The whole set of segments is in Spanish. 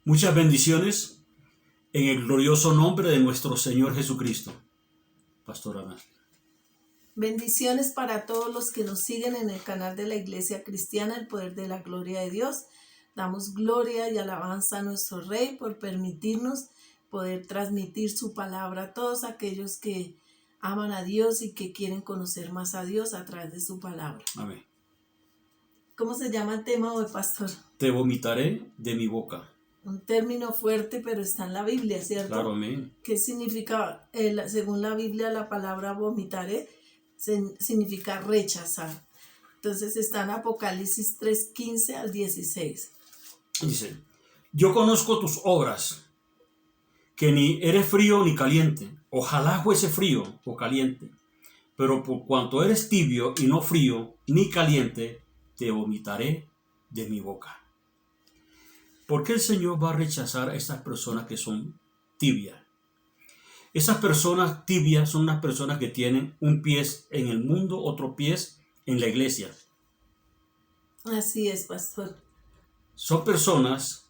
Muchas bendiciones en el glorioso nombre de nuestro Señor Jesucristo. Pastora Ana. Bendiciones para todos los que nos siguen en el canal de la Iglesia Cristiana, el poder de la gloria de Dios. Damos gloria y alabanza a nuestro Rey por permitirnos poder transmitir su palabra a todos aquellos que aman a Dios y que quieren conocer más a Dios a través de su palabra. Amén. ¿Cómo se llama el tema hoy, pastor? Te vomitaré de mi boca. Un término fuerte, pero está en la Biblia, ¿cierto? Claro, amén. ¿Qué significa, según la Biblia, la palabra vomitaré? Significa rechazar. Entonces está en Apocalipsis 3:15 al 16. Dice, yo conozco tus obras, que ni eres frío ni caliente. Ojalá fuese frío o caliente. Pero por cuanto eres tibio y no frío ni caliente, te vomitaré de mi boca. ¿Por qué el Señor va a rechazar a estas personas que son tibias? Esas personas tibias son unas personas que tienen un pie en el mundo, otro pie en la iglesia. Así es, pastor. Son personas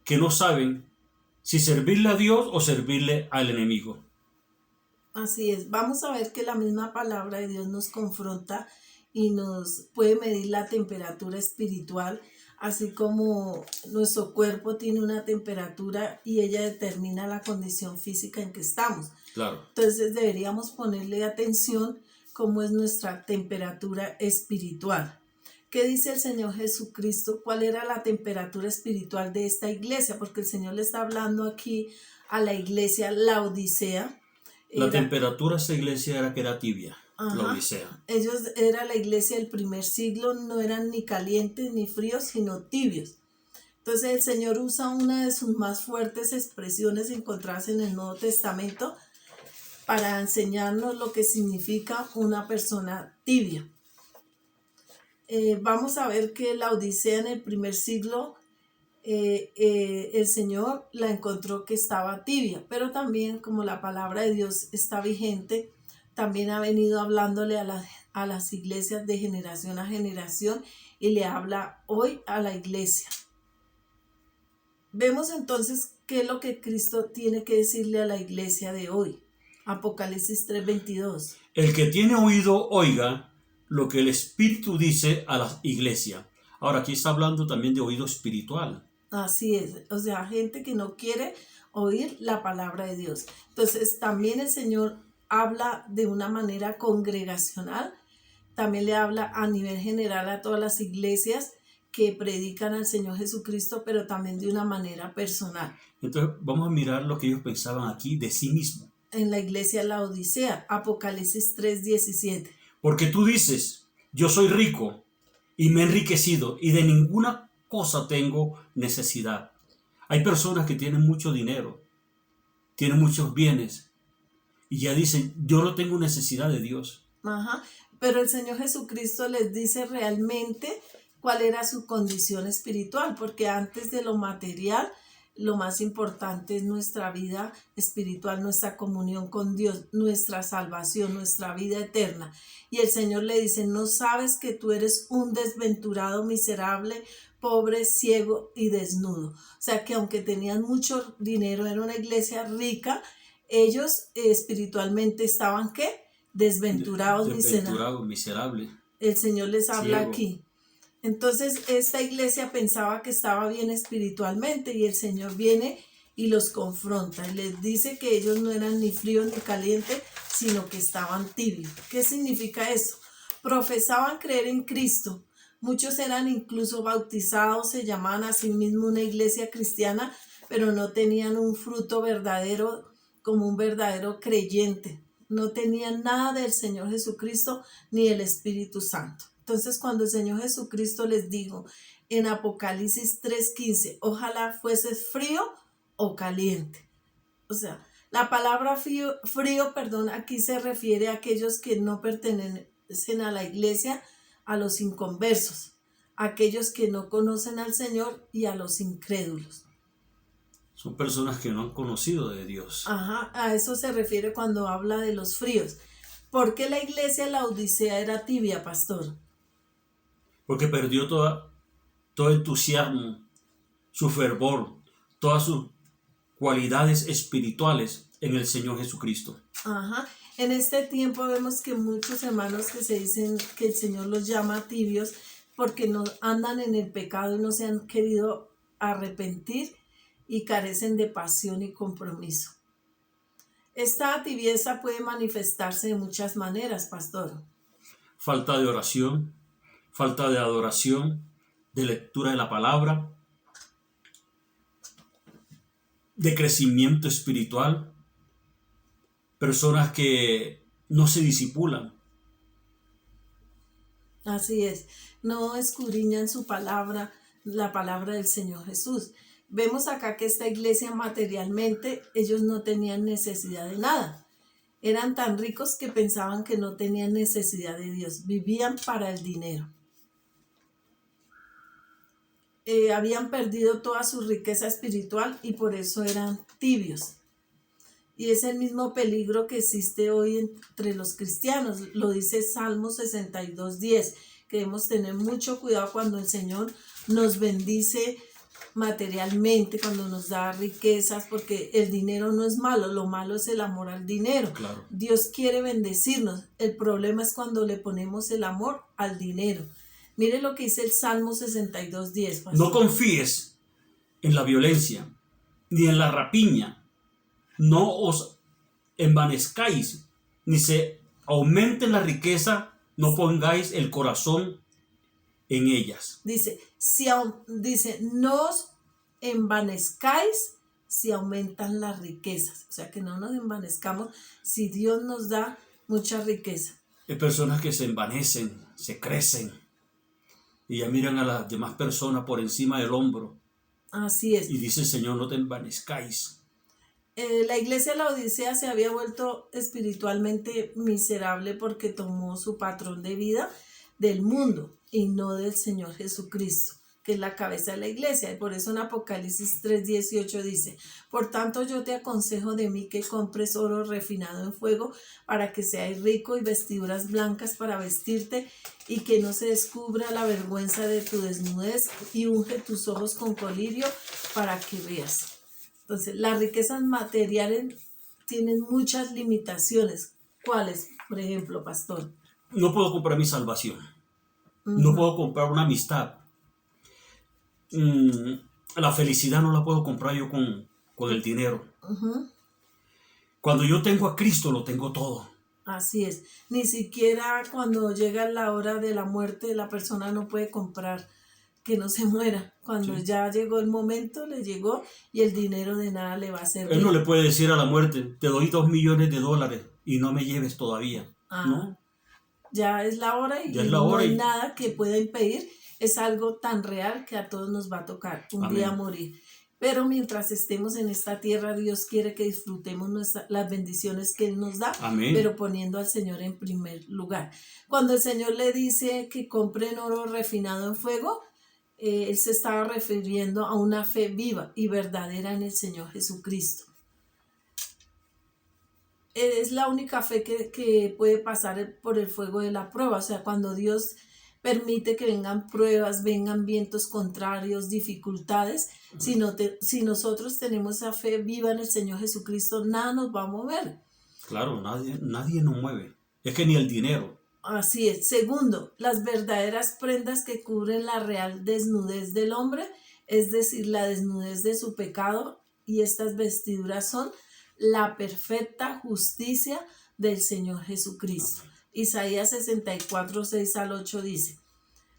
que no saben si servirle a Dios o servirle al enemigo. Así es. Vamos a ver que la misma palabra de Dios nos confronta y nos puede medir la temperatura espiritual, así como nuestro cuerpo tiene una temperatura y ella determina la condición física en que estamos. Claro. Entonces deberíamos ponerle atención cómo es nuestra temperatura espiritual. ¿Qué dice el Señor Jesucristo? ¿Cuál era la temperatura espiritual de esta iglesia? Porque el Señor le está hablando aquí a la iglesia Laodicea. La temperatura de esta iglesia era que era tibia. Ajá. Laodicea. Ellos era la iglesia del primer siglo, no eran ni calientes ni fríos, sino tibios. Entonces el Señor usa una de sus más fuertes expresiones encontradas en el Nuevo Testamento para enseñarnos lo que significa una persona tibia. Vamos a ver que la Odisea en el primer siglo, el Señor la encontró que estaba tibia, pero también como la palabra de Dios está vigente, también ha venido hablándole a las iglesias de generación a generación y le habla hoy a la iglesia. Vemos entonces qué es lo que Cristo tiene que decirle a la iglesia de hoy. Apocalipsis 3:22. El que tiene oído, oiga lo que el Espíritu dice a la iglesia. Ahora, aquí está hablando también de oído espiritual. Así es, o sea, gente que no quiere oír la palabra de Dios. Entonces, también el Señor habla de una manera congregacional, también le habla a nivel general a todas las iglesias que predican al Señor Jesucristo, pero también de una manera personal. Entonces, vamos a mirar lo que ellos pensaban aquí de sí mismos. En la iglesia Laodicea, Apocalipsis 3:17. Porque tú dices, yo soy rico y me he enriquecido y de ninguna cosa tengo necesidad. Hay personas que tienen mucho dinero, tienen muchos bienes y ya dicen, yo no tengo necesidad de Dios. Ajá. Pero el Señor Jesucristo les dice realmente cuál era su condición espiritual, porque antes de lo material, lo más importante es nuestra vida espiritual, nuestra comunión con Dios, nuestra salvación, nuestra vida eterna. Y el Señor le dice, ¿no sabes que tú eres un desventurado, miserable, pobre, ciego y desnudo? O sea que aunque tenían mucho dinero, era una iglesia rica, ellos espiritualmente estaban ¿qué? Desventurados, miserables. El Señor les habla ciego. aquí. Entonces esta iglesia pensaba que estaba bien espiritualmente y el Señor viene y los confronta y les dice que ellos no eran ni fríos ni calientes, sino que estaban tibios. ¿Qué significa eso? Profesaban creer en Cristo. Muchos eran incluso bautizados, se llamaban a sí mismos una iglesia cristiana, pero no tenían un fruto verdadero como un verdadero creyente. No tenían nada del Señor Jesucristo ni del Espíritu Santo. Entonces, cuando el Señor Jesucristo les dijo en Apocalipsis 3:15, ojalá fueses frío o caliente. O sea, la palabra frío, aquí se refiere a aquellos que no pertenecen a la iglesia, a los inconversos, a aquellos que no conocen al Señor y a los incrédulos. Son personas que no han conocido de Dios. Ajá, a eso se refiere cuando habla de los fríos. ¿Por qué la iglesia de Laodicea era tibia, pastor? Porque perdió todo entusiasmo, su fervor, todas sus cualidades espirituales en el Señor Jesucristo. Ajá. En este tiempo vemos que muchos hermanos que se dicen que el Señor los llama tibios porque no andan en el pecado y no se han querido arrepentir y carecen de pasión y compromiso. Esta tibieza puede manifestarse de muchas maneras, pastor. Falta de oración, falta de adoración, de lectura de la palabra, de crecimiento espiritual, personas que no se disipulan. Así es, no escudriñan su palabra, la palabra del Señor Jesús. Vemos acá que esta iglesia materialmente, ellos no tenían necesidad de nada. Eran tan ricos que pensaban que no tenían necesidad de Dios, vivían para el dinero. Habían perdido toda su riqueza espiritual y por eso eran tibios. Y es el mismo peligro que existe hoy entre los cristianos. Lo dice Salmo 62:10. Que debemos tener mucho cuidado cuando el Señor nos bendice materialmente, cuando nos da riquezas, porque el dinero no es malo, lo malo es el amor al dinero. Claro. Dios quiere bendecirnos. El problema es cuando le ponemos el amor al dinero. Mire lo que dice el Salmo 62:10. No confíes en la violencia ni en la rapiña. No os envanezcáis, ni se aumente la riqueza, no pongáis el corazón en ellas. Dice, no os envanezcáis si aumentan las riquezas. O sea, que no nos envanezcamos si Dios nos da mucha riqueza. Hay personas que se envanecen, se crecen y ya miran a las demás personas por encima del hombro. Así es. Y dice el Señor, no te envanezcáis. La iglesia de la Odisea se había vuelto espiritualmente miserable porque tomó su patrón de vida del mundo y no del Señor Jesucristo, que es la cabeza de la iglesia. Y por eso en Apocalipsis 3:18 dice, por tanto yo te aconsejo de mí que compres oro refinado en fuego para que seas rico y vestiduras blancas para vestirte y que no se descubra la vergüenza de tu desnudez y unge tus ojos con colirio para que veas. Entonces, las riquezas materiales tienen muchas limitaciones. ¿Cuáles? Por ejemplo, pastor. No puedo comprar mi salvación. No puedo comprar una amistad. La felicidad no la puedo comprar yo con el dinero. Cuando yo tengo a Cristo, lo tengo todo. Así es. Ni siquiera cuando llega la hora de la muerte, la persona no puede comprar que no se muera. Cuando ya llegó el momento, le llegó y el dinero de nada le va a servir. Él no le puede decir a la muerte, te doy $2 millones y no me lleves todavía. ¿No? Ya es la hora y no hay nada que pueda impedir. Es algo tan real que a todos nos va a tocar un día morir. Pero mientras estemos en esta tierra, Dios quiere que disfrutemos las bendiciones que Él nos da, pero poniendo al Señor en primer lugar. Cuando el Señor le dice que compren oro refinado en fuego, Él se estaba refiriendo a una fe viva y verdadera en el Señor Jesucristo. Es la única fe que puede pasar por el fuego de la prueba. O sea, cuando Dios permite que vengan pruebas, vengan vientos contrarios, dificultades, si nosotros tenemos esa fe viva en el Señor Jesucristo, nada nos va a mover. Claro, nadie nos mueve. Es que ni el dinero. Así es. Segundo, las verdaderas prendas que cubren la real desnudez del hombre, es decir, la desnudez de su pecado, y estas vestiduras son la perfecta justicia del Señor Jesucristo. Isaías 64:6-8 dice,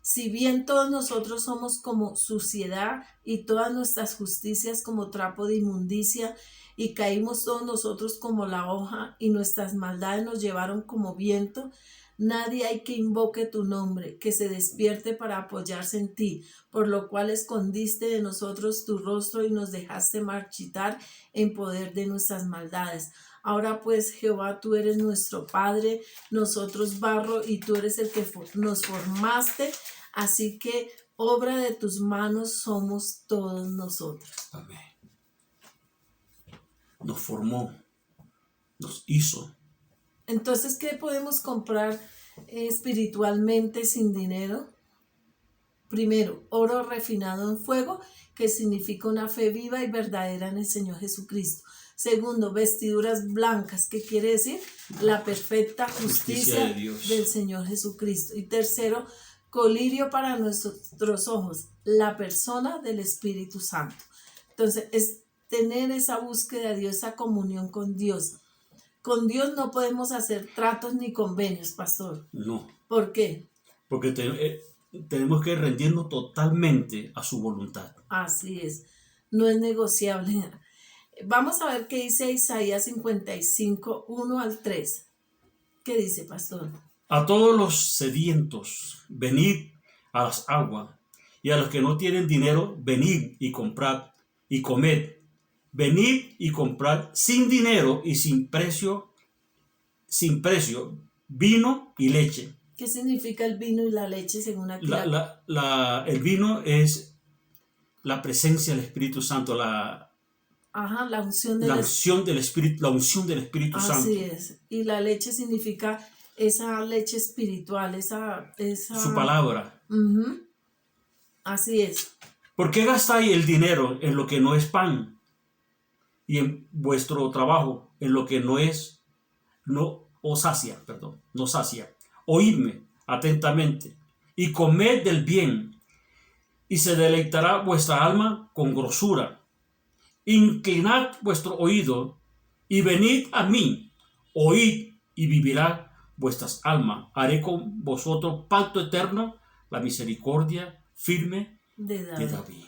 si bien todos nosotros somos como suciedad y todas nuestras justicias como trapo de inmundicia, y caímos todos nosotros como la hoja y nuestras maldades nos llevaron como viento, nadie hay que invoque tu nombre, que se despierte para apoyarse en ti, por lo cual escondiste de nosotros tu rostro y nos dejaste marchitar en poder de nuestras maldades. Ahora pues, Jehová, tú eres nuestro Padre, nosotros barro, y tú eres el que nos formaste, así que obra de tus manos somos todos nosotros. Amén. Nos formó, nos hizo. Entonces, ¿qué podemos comprar espiritualmente sin dinero? Primero, oro refinado en fuego, que significa una fe viva y verdadera en el Señor Jesucristo. Segundo, vestiduras blancas, que quiere decir la perfecta justicia de Dios. del Señor Jesucristo. Y tercero, colirio para nuestros ojos, la persona del Espíritu Santo. Entonces, es tener esa búsqueda de Dios, esa comunión con Dios. Con Dios no podemos hacer tratos ni convenios, pastor. No. ¿Por qué? Porque tenemos que rendirnos totalmente a su voluntad. Así es, no es negociable. Vamos a ver qué dice Isaías 55, 1 al 3. ¿Qué dice, pastor? A todos los sedientos, venid a las aguas, y a los que no tienen dinero, venid y comprad y comed. Venid y comprad sin dinero y sin precio, vino y leche. ¿Qué significa el vino y la leche según aquí? El vino es la presencia del Espíritu Santo, la unción del Espíritu, la unción del Espíritu Santo. Así es. Y la leche significa esa leche espiritual, esa... Su palabra. Así es. ¿Por qué gastáis el dinero en lo que no es pan? Y en vuestro trabajo en lo que no sacia. Oídme atentamente y comed del bien, y se deleitará vuestra alma con grosura. Inclinad vuestro oído y venid a mí, oíd y vivirá vuestras almas. Haré con vosotros pacto eterno, la misericordia firme de David.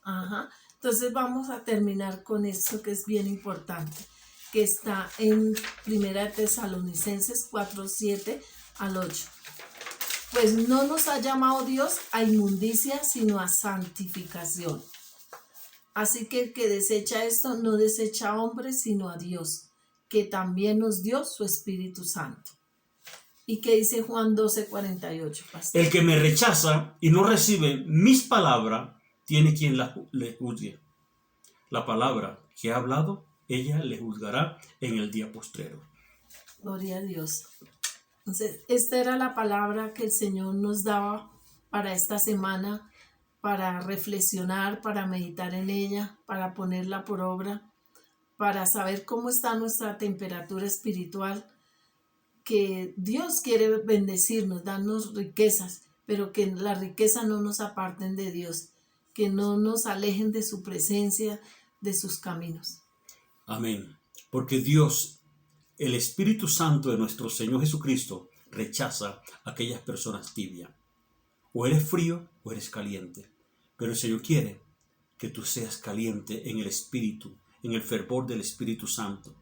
Ajá. Entonces vamos a terminar con esto que es bien importante, que está en 1 Tesalonicenses 4, 7 al 8. Pues no nos ha llamado Dios a inmundicia, sino a santificación. Así que el que desecha esto no desecha a hombres, sino a Dios, que también nos dio su Espíritu Santo. ¿Y qué dice Juan 12, 48, pastor? El que me rechaza y no recibe mis palabras, tiene quien le juzgue. La palabra que he hablado, ella le juzgará en el día postrero. Gloria a Dios. Entonces, esta era la palabra que el Señor nos daba para esta semana, para reflexionar, para meditar en ella, para ponerla por obra, para saber cómo está nuestra temperatura espiritual, que Dios quiere bendecirnos, darnos riquezas, pero que las riquezas no nos aparten de Dios, que no nos alejen de su presencia, de sus caminos. Amén. Porque Dios, el Espíritu Santo de nuestro Señor Jesucristo, rechaza a aquellas personas tibias. O eres frío o eres caliente. Pero el Señor quiere que tú seas caliente en el Espíritu, en el fervor del Espíritu Santo.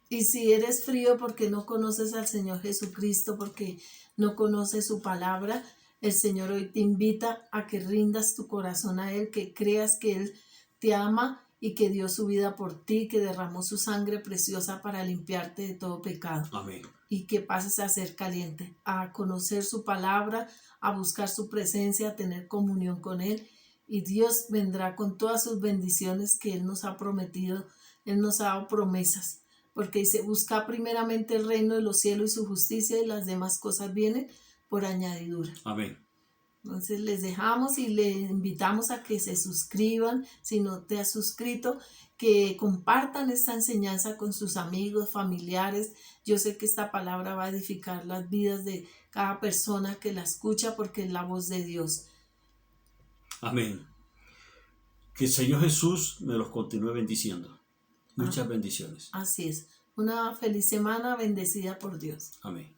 Y si eres frío porque no conoces al Señor Jesucristo, porque no conoces su palabra, el Señor hoy te invita a que rindas tu corazón a Él, que creas que Él te ama y que dio su vida por ti, que derramó su sangre preciosa para limpiarte de todo pecado. Amén. Y que pases a ser caliente, a conocer su palabra, a buscar su presencia, a tener comunión con Él. Y Dios vendrá con todas sus bendiciones que Él nos ha prometido. Él nos ha dado promesas. Porque dice, busca primeramente el reino de los cielos y su justicia, y las demás cosas vienen por añadidura. Amén. Entonces les dejamos y les invitamos a que se suscriban, si no te has suscrito, que compartan esta enseñanza con sus amigos, familiares. Yo sé que esta palabra va a edificar las vidas de cada persona que la escucha, porque es la voz de Dios. Amén. Que el Señor Jesús me los continúe bendiciendo. Muchas bendiciones. Así es. Una feliz semana bendecida por Dios. Amén.